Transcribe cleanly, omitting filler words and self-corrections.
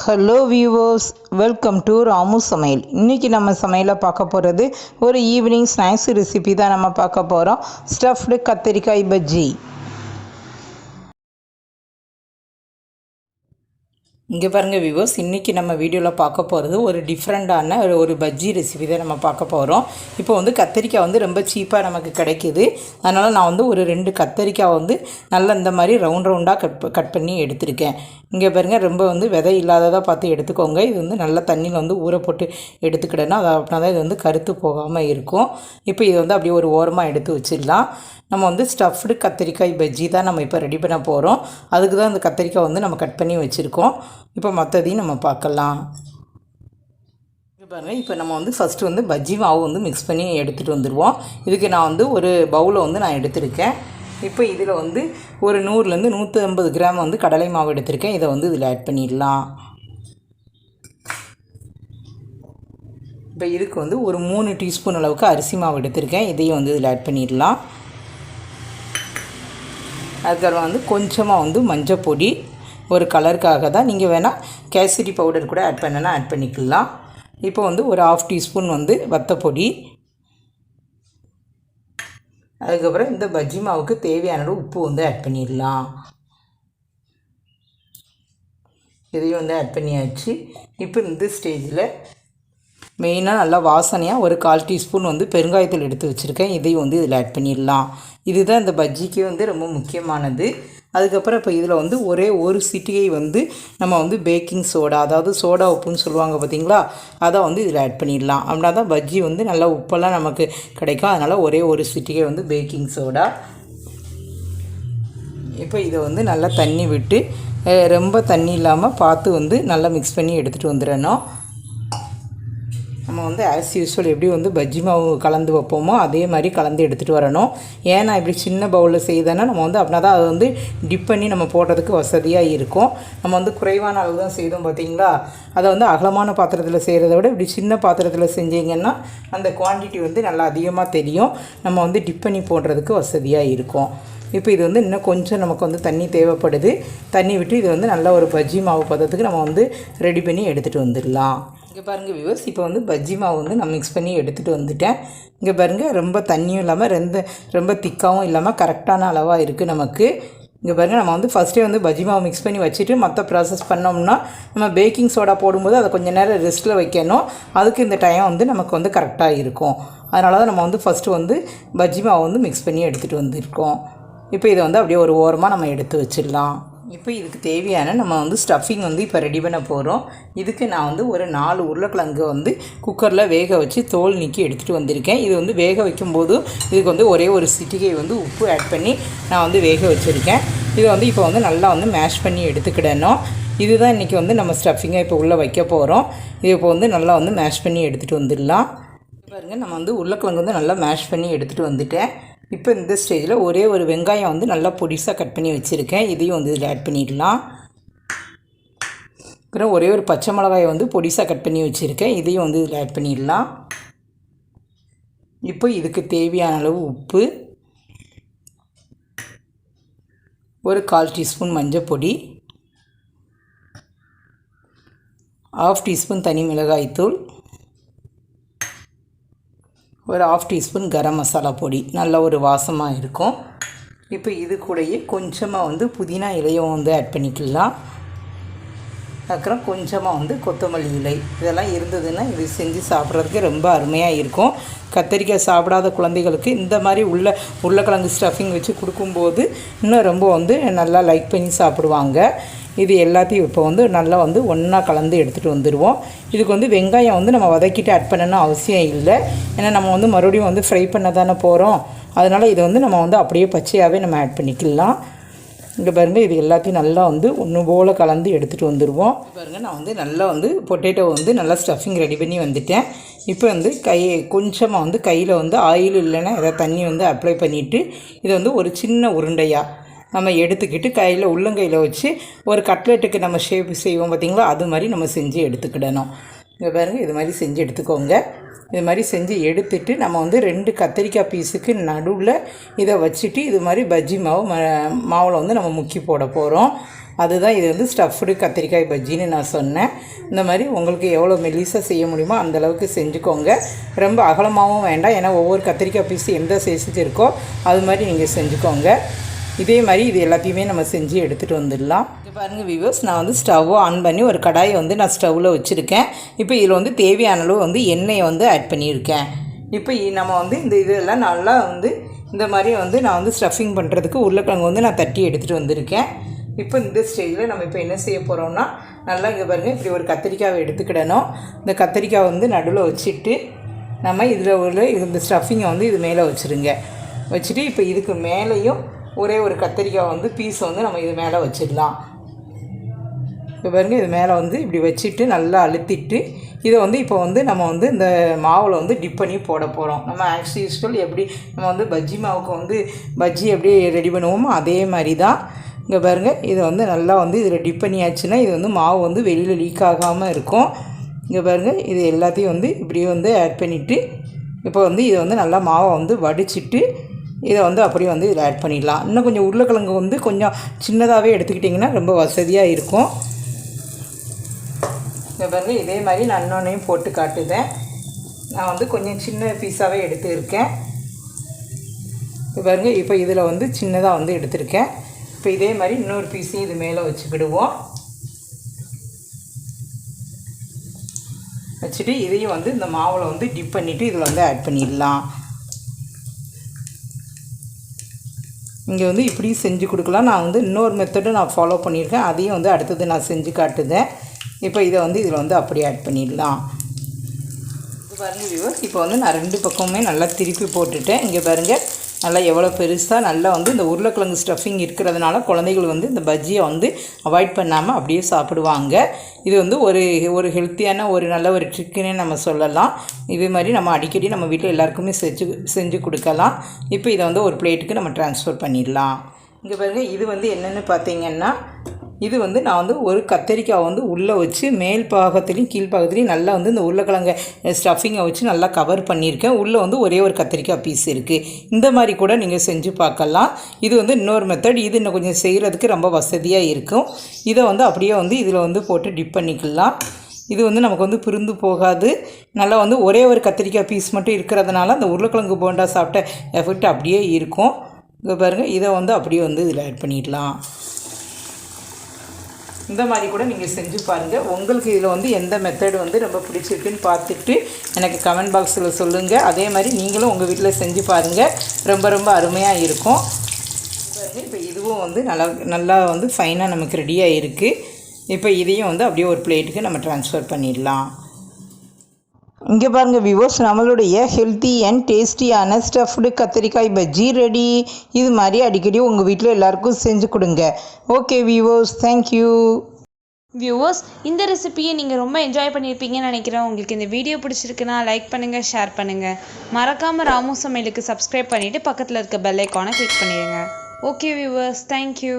Hello viewers, welcome to Ramu சமையல். இன்றைக்கி நம்ம சமையலை பார்க்க போகிறது ஒரு ஈவினிங் ஸ்நாக்ஸ் ரெசிபி தான் நம்ம பார்க்க போகிறோம். ஸ்டஃப்டு கத்திரிக்காய் பஜ்ஜி. இங்கே பாருங்கள் வியூவர்ஸ், இன்றைக்கி நம்ம வீடியோவில் பார்க்க போகிறது ஒரு டிஃப்ரெண்ட்டான ஒரு பஜ்ஜி ரெசிபி தான் நம்ம பார்க்க போகிறோம். இப்போ கத்திரிக்காய் ரொம்ப சீப்பாக நமக்கு கிடைக்கிது. அதனால் நான் ஒரு 2 கத்திரிக்காய் நல்லா இந்த மாதிரி ரவுண்டாக கட் பண்ணி எடுத்திருக்கேன். இங்கே பாருங்கள், ரொம்ப விதை இல்லாததாக பார்த்து எடுத்துக்கோங்க. இது நல்லா தண்ணியில் ஊற போட்டு எடுத்துக்கிட்டேன்னா அது அப்படின்னா தான் இது கருத்து போகாமல் இருக்கும். இப்போ இது அப்படியே ஒரு ஓரமாக எடுத்து வச்சிடலாம். நம்ம ஸ்டஃப்டு கத்திரிக்காய் பஜ்ஜி தான் நம்ம இப்போ ரெடி பண்ண போகிறோம். அதுக்கு தான் அந்த கத்திரிக்காய் நம்ம கட் பண்ணி வச்சுருக்கோம். இப்போ மற்றதையும் நம்ம பார்க்கலாம். பாருங்கள், இப்போ நம்ம ஃபஸ்ட்டு பஜ்ஜி மாவு மிக்ஸ் பண்ணி எடுத்துகிட்டு வந்துடுவோம். இதுக்கு நான் ஒரு பவுலை நான் எடுத்திருக்கேன். இப்போ இதில் ஒரு 100லேருந்து 150 கிராம் கடலை மாவு எடுத்திருக்கேன். இதை இதில் ஆட் பண்ணிடலாம். இப்போ இதுக்கு ஒரு 3 டீஸ்பூன் அளவுக்கு அரிசி மாவு எடுத்திருக்கேன். இதையும் இதில் ஆட் பண்ணிடலாம். அதுக்கப்புறம் கொஞ்சமாக மஞ்சள் பொடி, ஒரு கலருக்காக தான். நீங்கள் வேணால் கேசரி பவுடர் கூட ஆட் பண்ணனா ஆட் பண்ணிக்கலாம். இப்போ ஒரு 1/2 டீஸ்பூன் வத்தப்பொடி. அதுக்கப்புறம் இந்த பஜ்ஜி மாவுக்கு தேவையான உப்பு ஆட் பண்ணிடலாம். இதையும் ஆட் பண்ணியாச்சு. இப்போ இந்த ஸ்டேஜில் மெயினாக நல்லா வாசனையாக ஒரு 1/4 டீஸ்பூன் பெருங்காயத்தூள் எடுத்து வச்சுருக்கேன். இதையும் இதில் ஆட் பண்ணிடலாம். இதுதான் இந்த பஜ்ஜிக்கு ரொம்ப முக்கியமானது. அதுக்கப்புறம் இப்போ இதில் ஒரே ஒரு சிட்டிகை நம்ம பேக்கிங் சோடா, அதாவது சோடா உப்புன்னு சொல்லுவாங்க பார்த்தீங்களா, அதை இதில் ஆட் பண்ணிடலாம். அப்படின்னா தான் பஜ்ஜி நல்லா உப்பெல்லாம் நமக்கு கிடைக்கும். அதனால் ஒரே ஒரு சிட்டிகை பேக்கிங் சோடா. இப்போ இதை நல்லா தண்ணி விட்டு, ரொம்ப தண்ணி இல்லாமல் பார்த்து நல்லா மிக்ஸ் பண்ணி எடுத்துகிட்டு வந்துடணும். நம்ம ஆஸ் யூஸ்வல் எப்படி பஜ்ஜி மாவு கலந்து வைப்போமோ அதே மாதிரி கலந்து எடுத்துகிட்டு வரணும். ஏன்னா இப்படி சின்ன பவுலில் செய்தோன்னா நம்ம அப்படின்னா தான் அது டிப் பண்ணி நம்ம போடுறதுக்கு வசதியாக இருக்கும். நம்ம குறைவான அளவு தான் செய்தோம் பார்த்தீங்களா, அதை அகலமான பாத்திரத்தில் செய்கிறத விட இப்படி சின்ன பாத்திரத்தில் செஞ்சிங்கன்னா அந்த குவான்டிட்டி நல்லா அதிகமாக தெரியும். நம்ம டிப் பண்ணி போடுறதுக்கு வசதியாக இருக்கும். இப்போ இது இன்னும் கொஞ்சம் நமக்கு தண்ணி தேவைப்படுது. தண்ணி விட்டு இது நல்ல ஒரு பஜ்ஜி மாவு பதத்துக்கு நம்ம ரெடி பண்ணி எடுத்துகிட்டு வந்துடலாம். இங்கே பாருங்கள் வியூவர்ஸ், இப்போ பஜ்ஜி மாவு நான் மிக்ஸ் பண்ணி எடுத்துகிட்டு வந்துட்டேன். இங்கே பாருங்கள், ரொம்ப தண்ணியும் இல்லாமல் ரொம்ப திக்காகவும் இல்லாமல் கரெக்டான அளவாக இருக்குது நமக்கு. இங்கே பாருங்கள், நம்ம ஃபஸ்ட்டே பஜ்ஜி மாவு மிக்ஸ் பண்ணி வச்சுட்டு மற்ற ப்ராசஸ் பண்ணோம்னா நம்ம பேக்கிங் சோடா போடும்போது அதை கொஞ்சம் நேரம் ரெஸ்ட்டில் வைக்கணும். அதுக்கு இந்த டைம் நமக்கு கரெக்டாக இருக்கும். அதனால தான் நம்ம ஃபஸ்ட்டு பஜ்ஜி மாவு மிக்ஸ் பண்ணி எடுத்துகிட்டு வந்திருக்கோம். இப்போ இதை அப்படியே ஒரு ஓரமாக நம்ம எடுத்து வச்சிடலாம். இப்போ இதுக்கு தேவையான நம்ம ஸ்டஃபிங் இப்போ ரெடி பண்ண போகிறோம். இதுக்கு நான் ஒரு 4 உருளைக்கிழங்கு குக்கரில் வேக வச்சு தோல் நீக்கி எடுத்துகிட்டு வந்திருக்கேன். இது வேக வைக்கும்போது இதுக்கு ஒரே ஒரு சிட்டிகை உப்பு ஆட் பண்ணி நான் வேக வச்சுருக்கேன். இது இப்போ நல்லா மேஷ் பண்ணி எடுத்துக்கிடணும். இதுதான் இன்றைக்கி நம்ம ஸ்டஃபிங்கை இப்போ உள்ளே வைக்க போகிறோம். இது இப்போ நல்லா மேஷ் பண்ணி எடுத்துகிட்டு வந்துடலாம். பாருங்கள், நம்ம உருளைக்கிழங்கு நல்லா மேஷ் பண்ணி எடுத்துகிட்டு வந்துட்டேன். இப்போ இந்த ஸ்டேஜில் ஒரே ஒரு வெங்காயம் நல்லா பொடிசாக கட் பண்ணி வச்சுருக்கேன். இதையும் இதில் ஆட் பண்ணிடலாம். அப்புறம் ஒரே ஒரு பச்சை மிளகாயை பொடிசாக கட் பண்ணி வச்சுருக்கேன். இதையும் இதில் ஆட் பண்ணிடலாம். இப்போ இதுக்கு தேவையான அளவு உப்பு, ஒரு 1/4 டீஸ்பூன் மஞ்சள் பொடி, 1/2 டீஸ்பூன் தனி மிளகாய்த்தூள், ஒரு 1/2 டீஸ்பூன் கரம் மசாலா பொடி. நல்ல ஒரு வாசமாக இருக்கும். இப்போ இது கூடயே கொஞ்சமாக புதினா இலையும் ஆட் பண்ணிக்கலாம். அப்புறம் கொஞ்சமாக கொத்தமல்லி இலை. இதெல்லாம் இருந்ததுன்னா இது செஞ்சு சாப்பிட்றதுக்கு ரொம்ப அருமையாக இருக்கும். கத்திரிக்காய் சாப்பிடாத குழந்தைகளுக்கு இந்த மாதிரி உருளைக்கிழங்கு ஸ்டஃபிங் வச்சு கொடுக்கும்போது இன்னும் ரொம்ப நல்லா லைக் பண்ணி சாப்பிடுவாங்க. இது எல்லாத்தையும் இப்போ நல்லா ஒன்றா கலந்து எடுத்துகிட்டு வந்துடுவோம். இதுக்கு வெங்காயம் நம்ம வதக்கிட்டு ஆட் பண்ணணும்னு அவசியம் இல்லை. ஏன்னா நம்ம மறுபடியும் ஃப்ரை பண்ண தானே போகிறோம். அதனால் இதை நம்ம அப்படியே பச்சையாகவே நம்ம ஆட் பண்ணிக்கலாம். இங்கே பாருங்கள், இது எல்லாத்தையும் நல்லா ஒன்று போல் கலந்து எடுத்துகிட்டு வந்துடுவோம். பாருங்கள், நான் நல்லா பொட்டேட்டோ நல்லா ஸ்டஃபிங் ரெடி பண்ணி வந்துட்டேன். இப்போ கொஞ்சமாக கையில் ஆயில் இல்லைன்னா ஏதாவது தண்ணி அப்ளை பண்ணிவிட்டு இதை ஒரு சின்ன உருண்டையாக நம்ம எடுத்துக்கிட்டு கையில் உள்ளங்கையில் வச்சு ஒரு கட்லெட்டுக்கு நம்ம ஷேப் செய்வோம் பார்த்திங்களா, அது மாதிரி நம்ம செஞ்சு எடுத்துக்கிடணும். இங்கே பாருங்கள், இது மாதிரி செஞ்சு எடுத்துக்கோங்க. இது மாதிரி செஞ்சு எடுத்துட்டு நம்ம 2 கத்திரிக்காய் பீஸுக்கு நடுவில் இதை வச்சுட்டு இது மாதிரி பஜ்ஜி மாவில் நம்ம முக்கி போட போகிறோம். அதுதான் இது வந்து ஸ்டஃப்டு கத்திரிக்காய் பஜ்ஜின்னு நான் சொன்னேன். இந்த மாதிரி உங்களுக்கு எவ்வளோ மெலிசாக செய்ய முடியுமோ அந்தளவுக்கு செஞ்சுக்கோங்க. ரொம்ப அகலமாகவும் வேண்டாம், ஏன்னா ஒவ்வொரு கத்திரிக்காய் பீஸு எந்த சைஸுக்கு இருக்கோ அது மாதிரி நீங்கள் செஞ்சுக்கோங்க. இதே மாதிரி இது எல்லாத்தையுமே நம்ம செஞ்சு எடுத்துகிட்டு வந்துடலாம். இப்போ பாருங்கள் வியூவர்ஸ், நான் வந்து ஸ்டவ்வை ஆன் பண்ணி ஒரு கடாயை வந்து நான் ஸ்டவ்வில் வச்சுருக்கேன். இப்போ இதில் வந்து தேவையான அளவு வந்து எண்ணெயை வந்து ஆட் பண்ணியிருக்கேன். இப்போ நம்ம வந்து இந்த இதெல்லாம் நல்லா வந்து இந்த மாதிரி வந்து நான் வந்து ஸ்டஃபிங் பண்ணுறதுக்கு உருளைக்கிழங்கு வந்து நான் தட்டி எடுத்துகிட்டு வந்திருக்கேன். இப்போ இந்த ஸ்டேஜில் நம்ம இப்போ என்ன செய்ய போகிறோம்னா, நல்லா இங்கே பாருங்கள், இப்படி ஒரு கத்திரிக்காவை எடுத்துக்கிடணும். இந்த கத்திரிக்காய் வந்து நடுவில் வச்சுட்டு நம்ம இதில் உள்ள இந்த ஸ்டஃபிங்கை வந்து இது மேலே வச்சுருங்க. வச்சுட்டு இப்போ இதுக்கு மேலேயும் ஒரே ஒரு கத்திரிக்காய் வந்து பீஸ் வந்து நம்ம இது மேலே வச்சிடலாம். இப்போ பாருங்கள், இது மேலே வந்து இப்படி வச்சுட்டு நல்லா அழுத்திட்டு இதை வந்து இப்போ வந்து நம்ம வந்து இந்த மாவில் வந்து டிப் பண்ணி போட போகிறோம். நம்ம ஆஸ் யூஸ்வல் எப்படி நம்ம வந்து பஜ்ஜி மாவுக்கு வந்து பஜ்ஜி எப்படி ரெடி பண்ணுவோமோ அதே மாதிரி தான். இங்கே பாருங்கள், இதை வந்து நல்லா வந்து இதில் டிப் பண்ணியாச்சுன்னா இது வந்து மாவு வந்து வெளியில் லீக் ஆகாமல் இருக்கும். இங்கே பாருங்கள், இது எல்லாத்தையும் வந்து இப்படியே வந்து ஆட் பண்ணிவிட்டு இப்போ வந்து இதை வந்து நல்லா மாவை வந்து வடிச்சிட்டு இதை வந்து அப்படியே வந்து இதில் ஆட் பண்ணிடலாம். இன்னும் கொஞ்சம் உருளைக்கிழங்கு வந்து கொஞ்சம் சின்னதாகவே எடுத்துக்கிட்டிங்கன்னா ரொம்ப வசதியாக இருக்கும். இங்கே பாருங்கள், இதே மாதிரி நான் இன்னொன்னையும் போட்டு காட்டுதேன். நான் வந்து கொஞ்சம் சின்ன பீஸாகவே எடுத்துருக்கேன். இப்போ பாருங்கள், இப்போ இதில் வந்து சின்னதாக வந்து எடுத்திருக்கேன். இப்போ இதே மாதிரி இன்னொரு பீஸையும் இது மேலே வச்சுக்கிடுவோம். வச்சுட்டு இதையும் வந்து இந்த மாவில் வந்து டிப் பண்ணிவிட்டு இதில் வந்து ஆட் பண்ணிடலாம். இங்கே வந்து இப்படி செஞ்சு கொடுக்கலாம். நான் வந்து இன்னொரு மெத்தடும் நான் ஃபாலோ பண்ணியிருக்கேன், அதையும் வந்து அடுத்தது நான் செஞ்சு காட்டுதேன். இப்போ இதை வந்து இதில் வந்து அப்படியே ஆட் பண்ணிடலாம். இது பாருங்கள் வியூவர்ஸ், இப்போ வந்து நான் 2 பக்கமுமே நல்லா திருப்பி போட்டுட்டேன். இங்கே பாருங்கள், நல்லா எவ்வளோ பெருசாக நல்லா வந்து இந்த உருளைக்கிழங்கு ஸ்டஃபிங் இருக்கிறதுனால குழந்தைகள் வந்து இந்த பஜ்ஜியை வந்து அவாய்ட் பண்ணாமல் அப்படியே சாப்பிடுவாங்க. இது வந்து ஒரு ஹெல்த்தியான ஒரு நல்ல ஒரு ட்ரிக்குன்னே நம்ம சொல்லலாம். இதே மாதிரி நம்ம அடிக்கடி நம்ம வீட்டில் எல்லாருக்குமே செஞ்சு கொடுக்கலாம். இப்போ இதை வந்து ஒரு பிளேட்டுக்கு நம்ம ட்ரான்ஸ்ஃபர் பண்ணிடலாம். இங்கே பாருங்கள், இது வந்து என்னென்னு பார்த்தீங்கன்னா, இது வந்து நான் வந்து ஒரு கத்திரிக்காய் வந்து உள்ளே வச்சு மேல் பாகத்துலேயும் கீழ் பாகத்துலேயும் நல்லா வந்து இந்த உருளைக்கிழங்க ஸ்டஃபிங்கை வச்சு நல்லா கவர் பண்ணியிருக்கேன். உள்ளே வந்து ஒரே ஒரு கத்திரிக்காய் பீஸ் இருக்குது. இந்த மாதிரி கூட நீங்கள் செஞ்சு பார்க்கலாம். இது வந்து இன்னொரு மெத்தட். இது இன்னும் கொஞ்சம் செய்கிறதுக்கு ரொம்ப வசதியாக இருக்கும். இதை வந்து அப்படியே வந்து இதில் வந்து போட்டு டிப் பண்ணிக்கலாம். இது வந்து நமக்கு வந்து பிரிந்து போகாது. நல்லா வந்து ஒரே ஒரு கத்திரிக்காய் பீஸ் மட்டும் இருக்கிறதுனால அந்த உருளைக்கிழங்கு போண்டா சாப்பிட்ட எஃபெக்ட் அப்படியே இருக்கும். இதை பாருங்கள், இதை வந்து அப்படியே வந்து இதில் ஆட் பண்ணிடலாம். இந்த மாதிரி கூட நீங்கள் செஞ்சு பாருங்கள். உங்களுக்கு இதில் வந்து எந்த மெத்தட் வந்து ரொம்ப பிடிச்சிருக்குன்னு பார்த்துட்டு எனக்கு கமெண்ட் பாக்ஸில் சொல்லுங்கள். அதே மாதிரி நீங்களும் உங்கள் வீட்டில் செஞ்சு பாருங்கள், ரொம்ப ரொம்ப அருமையாக இருக்கும். இப்போ இதுவும் வந்து நல்லா வந்து ஃபைனாக நமக்கு ரெடியாக இருக்குது. இப்போ இதையும் வந்து அப்படியே ஒரு பிளேட்டுக்கு நம்ம ட்ரான்ஸ்ஃபர் பண்ணிடலாம். இங்கே பாருங்கள் வியூவர்ஸ், நம்மளுடைய ஹெல்த்தி அண்ட் டேஸ்டியான ஸ்டஃப்டு கத்திரிக்காய் பஜ்ஜி ரெடி. இது மாதிரி அடிக்கடி உங்கள் வீட்டில் எல்லாருக்கும் செஞ்சு கொடுங்க. Okay viewers, thank you. வியூவர்ஸ், இந்த ரெசிபியை நீங்கள் ரொம்ப என்ஜாய் பண்ணியிருப்பீங்கன்னு நினைக்கிறேன். உங்களுக்கு இந்த வீடியோ பிடிச்சிருக்குன்னா லைக் பண்ணுங்கள், ஷேர் பண்ணுங்கள். மறக்காமல் ராமு சமையலுக்கு சப்ஸ்கிரைப் பண்ணிவிட்டு பக்கத்தில் இருக்க பெல் ஐக்கானை கிளிக் பண்ணிடுங்க. Okay viewers, thank you.